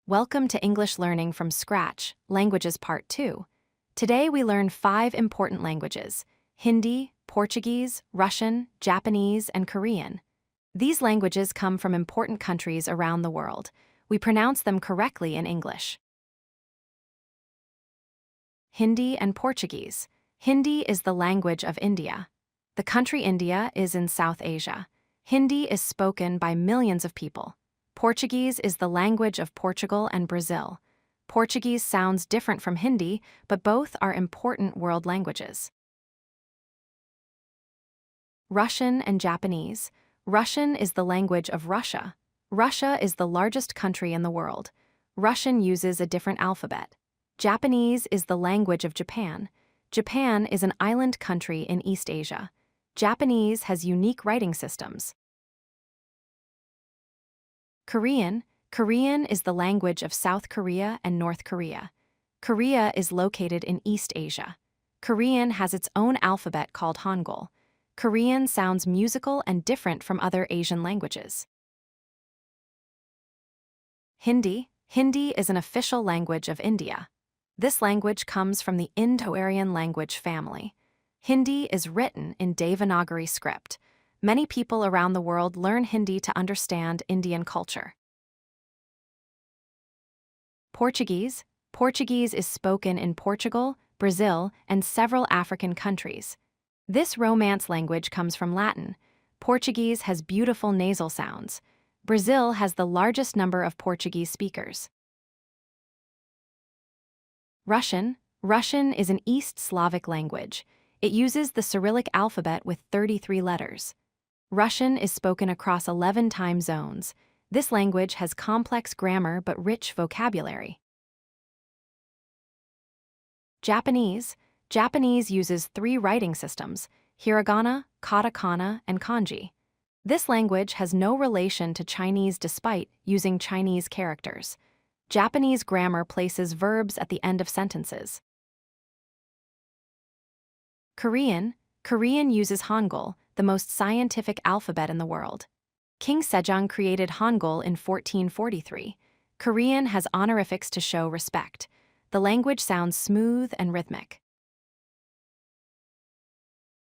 Welcome to English Learning from Scratch, Languages Part 2. Today we learn 5 important languages: Hindi, Portuguese, Russian, Japanese, and Korean. These languages come from important countries around the world. We pronounce them correctly in English. Hindi and Portuguese. Hindi is the language of India. The country India is in South Asia. Hindi is spoken by millions of people. Portuguese is the language of Portugal and Brazil. Portuguese sounds different from Hindi, but both are important world languages. Russian and Japanese. Russian is the language of Russia. Russia is the largest country in the world. Russian uses a different alphabet. Japanese is the language of Japan. Japan is an island country in East Asia. Japanese has unique writing systems. Korean. Korean is the language of South Korea and North Korea. Korea is located in East Asia. Korean has its own alphabet called Hangul. Korean sounds musical and different from other Asian languages. Hindi. Hindi is an official language of India. This language comes from the Indo-Aryan language family. Hindi is written in Devanagari script. Many people around the world learn Hindi to understand Indian culture. Portuguese. Portuguese is spoken in Portugal, Brazil, and several African countries. This Romance language comes from Latin. Portuguese has beautiful nasal sounds. Brazil has the largest number of Portuguese speakers. Russian. Russian is an East Slavic language. It uses the Cyrillic alphabet with 33 letters. Russian is spoken across 11 time zones. This language has complex grammar but rich vocabulary. Japanese. Japanese uses 3 writing systems: hiragana, katakana, and kanji. This language has no relation to Chinese despite using Chinese characters. Japanese grammar places verbs at the end of sentences. Korean. Korean uses Hangul, the most scientific alphabet in the world. King Sejong created Hangul in 1443. Korean has honorifics to show respect. The language sounds smooth and rhythmic.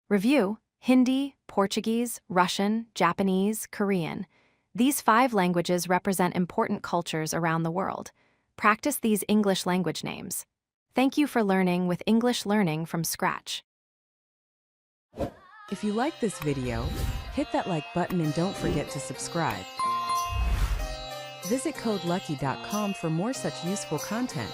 Review: Hindi, Portuguese, Russian, Japanese, Korean. These 5 languages represent important cultures around the world. Practice these English language names. Thank you for learning with English Learning from Scratch. If you like this video, hit that like button and don't forget to subscribe. Visit codelucky.com for more such useful content.